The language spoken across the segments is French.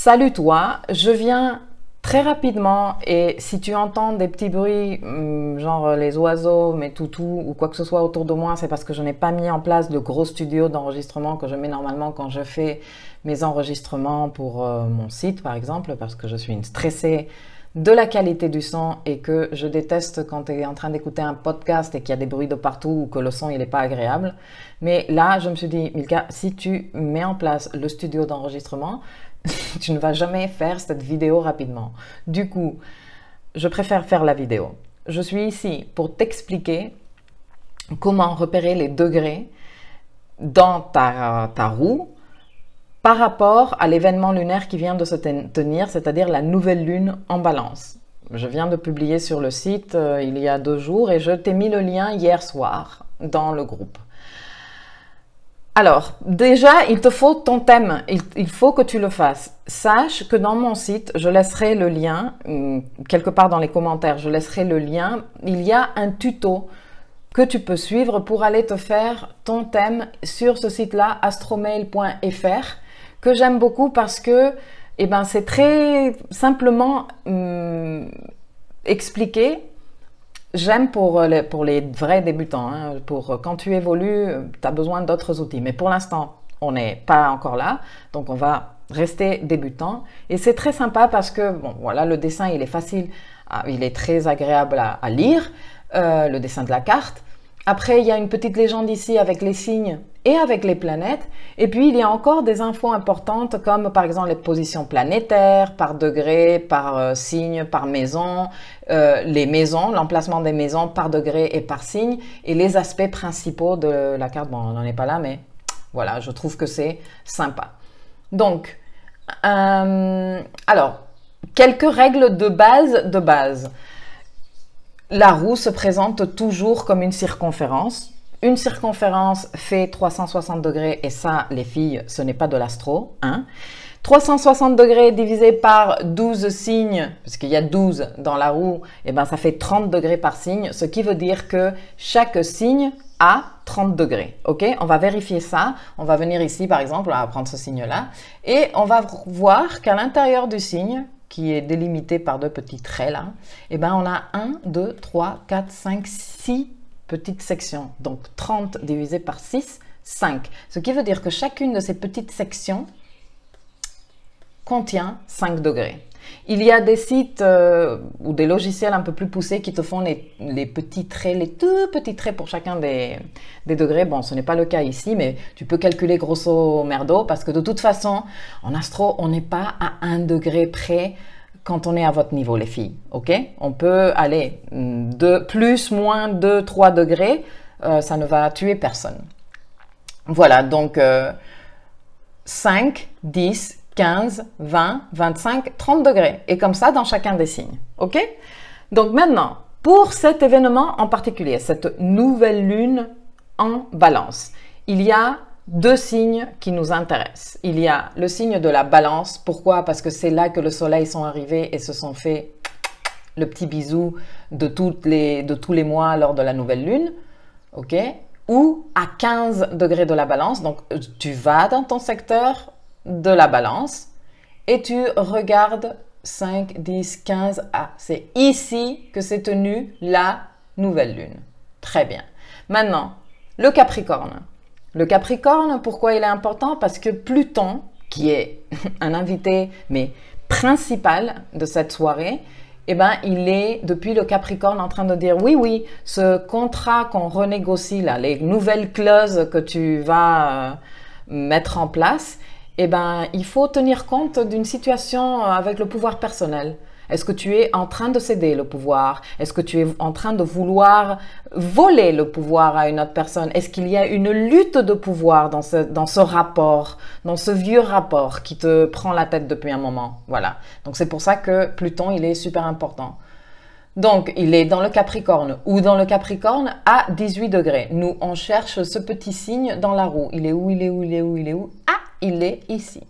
Salut toi, je viens très rapidement et si tu entends des petits bruits, genre les oiseaux, mes toutous ou quoi que ce soit autour de moi, c'est parce que je n'ai pas mis en place de gros studios d'enregistrement que je mets normalement quand je fais mes enregistrements pour mon site par exemple, parce que je suis une stressée de la qualité du son et que je déteste quand tu es en train d'écouter un podcast et qu'il y a des bruits de partout ou que le son il n'est pas agréable. Mais là, je me suis dit, Milka, si tu mets en place le studio d'enregistrement, tu ne vas jamais faire cette vidéo rapidement. Du coup, je préfère faire la vidéo. Je suis ici pour t'expliquer comment repérer les degrés dans ta roue par rapport à l'événement lunaire qui vient de se tenir, c'est-à-dire la nouvelle lune en balance. Je viens de publier sur le site il y a 2 jours et je t'ai mis le lien hier soir dans le groupe. Alors, déjà, il te faut ton thème, il faut que tu le fasses. Sache que dans mon site, je laisserai le lien, quelque part dans les commentaires, je laisserai le lien. Il y a un tuto que tu peux suivre pour aller te faire ton thème sur ce site-là, astromail.fr, que j'aime beaucoup parce que c'est très simplement expliqué. J'aime pour les vrais débutants, hein, pour quand tu évolues, tu as besoin d'autres outils. Mais pour l'instant, on n'est pas encore là, donc on va rester débutant. Et c'est très sympa parce que, bon, voilà, le dessin, il est facile, il est très agréable à lire, le dessin de la carte. Après, il y a une petite légende ici avec les signes et avec les planètes. Et puis, il y a encore des infos importantes comme par exemple les positions planétaires, par degré, par signe, par maison, les maisons, l'emplacement des maisons par degré et par signe, et les aspects principaux de la carte. Bon, on n'en est pas là, mais voilà, je trouve que c'est sympa. Donc, alors, quelques règles de base. La roue se présente toujours comme une circonférence. Une circonférence fait 360 degrés et ça, les filles, ce n'est pas de l'astro. Hein. 360 degrés divisé par 12 signes, parce qu'il y a 12 dans la roue, et ça fait 30 degrés par signe, ce qui veut dire que chaque signe a 30 degrés. Ok, on va vérifier ça. On va venir ici, par exemple, on va prendre ce signe-là, et on va voir qu'à l'intérieur du signe, qui est délimité par 2 petits traits là, on a 1, 2, 3, 4, 5, 6 petites sections. Donc 30 divisé par 6, 5. Ce qui veut dire que chacune de ces petites sections contient 5 degrés. Il y a des sites ou des logiciels un peu plus poussés qui te font les petits traits, les tout petits traits pour chacun des degrés. Bon, ce n'est pas le cas ici, mais tu peux calculer grosso merdo parce que de toute façon, en astro, on n'est pas à 1 degré près quand on est à votre niveau, les filles. Ok? On peut aller de plus, moins 2, 3 degrés. Ça ne va tuer personne. Voilà, donc 5, 10, 15, 20, 25, 30 degrés. Et comme ça, dans chacun des signes. OK? Donc maintenant, pour cet événement en particulier, cette nouvelle lune en balance, il y a 2 signes qui nous intéressent. Il y a le signe de la balance. Pourquoi? Parce que c'est là que le soleil sont arrivés et se sont fait le petit bisou de tous les mois lors de la nouvelle lune. OK? Ou à 15 degrés de la balance. Donc, tu vas dans ton secteur de la balance et tu regardes 5, 10, 15. Ah, c'est ici que s'est tenue la nouvelle lune. Très bien. Maintenant, le Capricorne. Le Capricorne, pourquoi il est important? Parce que Pluton, qui est un invité, mais principal de cette soirée, il est, depuis le Capricorne, en train de dire oui, ce contrat qu'on renégocie, là, les nouvelles clauses que tu vas mettre en place, il faut tenir compte d'une situation avec le pouvoir personnel. Est-ce que tu es en train de céder le pouvoir? Est-ce que tu es en train de vouloir voler le pouvoir à une autre personne? Est-ce qu'il y a une lutte de pouvoir dans ce rapport, dans ce vieux rapport qui te prend la tête depuis un moment? Voilà. Donc c'est pour ça que Pluton, il est super important. Donc, il est dans le Capricorne ou dans le Capricorne à 18 degrés. Nous, on cherche ce petit signe dans la roue. Il est où? Il est où? Il est où? Il est où? Ah, il est ici.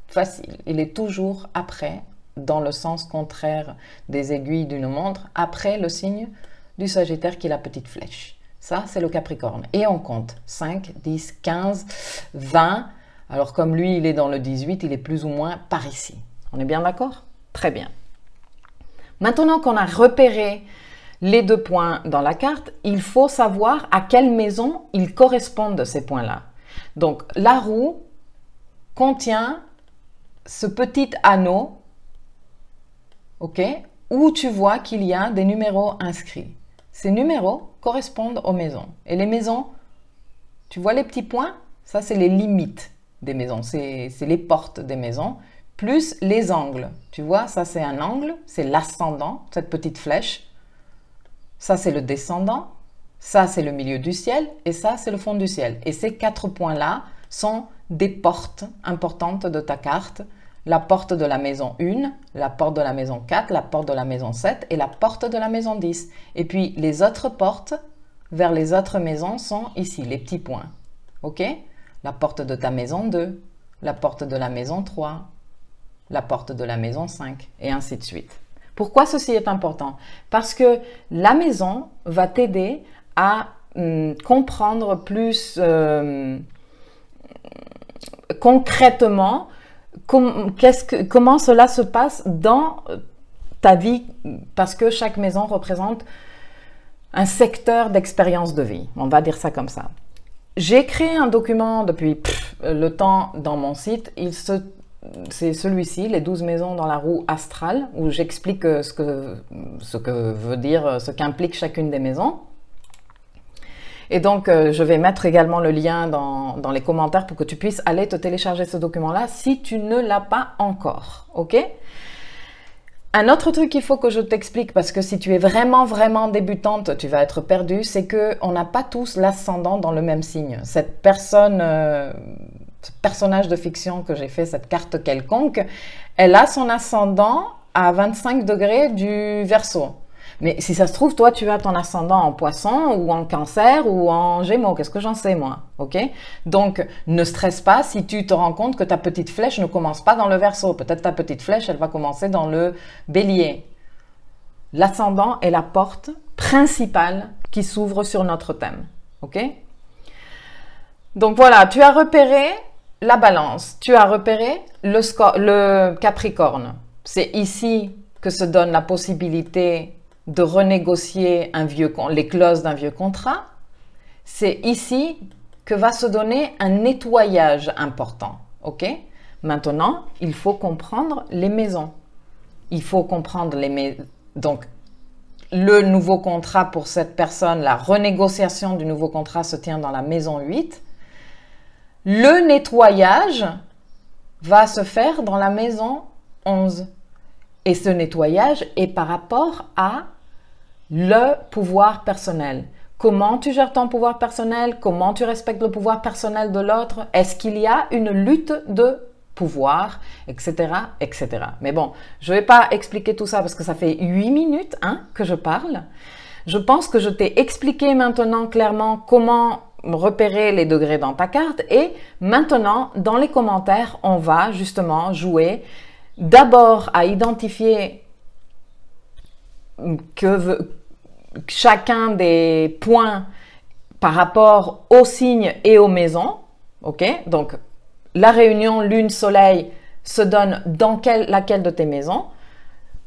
Facile. Il est toujours après, dans le sens contraire des aiguilles d'une montre, après le signe du Sagittaire qui est la petite flèche. Ça, c'est le Capricorne. Et on compte 5, 10, 15, 20. Alors, comme lui, il est dans le 18, il est plus ou moins par ici. On est bien d'accord? Très bien. Maintenant qu'on a repéré les 2 points dans la carte, il faut savoir à quelle maison ils correspondent ces points-là. Donc, la roue contient ce petit anneau, ok, où tu vois qu'il y a des numéros inscrits. Ces numéros correspondent aux maisons. Et les maisons, tu vois les petits points? Ça, c'est les limites des maisons, c'est les portes des maisons, plus les angles. Tu vois, ça c'est un angle, c'est l'ascendant, cette petite flèche. Ça c'est le descendant, ça c'est le milieu du ciel et ça c'est le fond du ciel. Et ces 4 points-là sont des portes importantes de ta carte. La porte de la maison 1, la porte de la maison 4, la porte de la maison 7 et la porte de la maison 10. Et puis les autres portes vers les autres maisons sont ici, les petits points. Ok? La porte de ta maison 2, la porte de la maison 3, la porte de la maison 5 et ainsi de suite. Pourquoi ceci est important? Parce que la maison va t'aider à comprendre plus concrètement comment cela se passe dans ta vie, parce que chaque maison représente un secteur d'expérience de vie. On va dire ça comme ça. J'ai créé un document depuis le temps dans mon site. C'est celui-ci, les 12 maisons dans la roue astrale, où j'explique ce que veut dire, ce qu'implique chacune des maisons. Et donc, je vais mettre également le lien dans les commentaires pour que tu puisses aller te télécharger ce document-là si tu ne l'as pas encore. Ok? Un autre truc qu'il faut que je t'explique, parce que si tu es vraiment débutante, tu vas être perdue, c'est qu'on n'a pas tous l'ascendant dans le même signe. Cette personne, ce personnage de fiction que j'ai fait, cette carte quelconque, elle a son ascendant à 25 degrés du Verseau. Mais si ça se trouve, toi, tu as ton ascendant en Poisson ou en Cancer ou en Gémeaux. Qu'est-ce que j'en sais, moi? Ok? Donc, ne stresse pas si tu te rends compte que ta petite flèche ne commence pas dans le Verseau. Peut-être ta petite flèche, elle va commencer dans le Bélier. L'ascendant est la porte principale qui s'ouvre sur notre thème. Ok? Donc, voilà, tu as repéré la Balance. Tu as repéré le Capricorne. C'est ici que se donne la possibilité de renégocier les clauses d'un vieux contrat. C'est ici que va se donner un nettoyage important. Ok? Maintenant, il faut comprendre les maisons. Il faut comprendre les maisons. Donc, le nouveau contrat pour cette personne, la renégociation du nouveau contrat se tient dans la maison 8. Le nettoyage va se faire dans la maison 11. Et ce nettoyage est par rapport à le pouvoir personnel. Comment tu gères ton pouvoir personnel? Comment tu respectes le pouvoir personnel de l'autre? Est-ce qu'il y a une lutte de pouvoir? Etc. etc. Mais bon, je ne vais pas expliquer tout ça parce que ça fait 8 minutes que je parle. Je pense que je t'ai expliqué maintenant clairement comment repérer les degrés dans ta carte. Et maintenant, dans les commentaires, on va justement jouer d'abord à identifier chacun des points par rapport aux signes et aux maisons. Ok? Donc, la réunion Lune-Soleil se donne dans laquelle de tes maisons.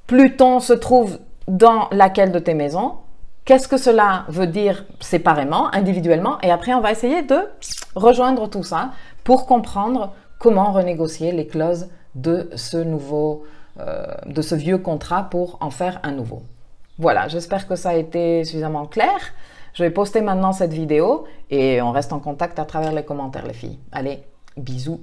Pluton se trouve dans laquelle de tes maisons. Qu'est-ce que cela veut dire séparément, individuellement? Et après, on va essayer de rejoindre tout ça pour comprendre comment renégocier les clauses de ce vieux contrat pour en faire un nouveau. Voilà, j'espère que ça a été suffisamment clair. Je vais poster maintenant cette vidéo et on reste en contact à travers les commentaires, les filles. Allez, bisous!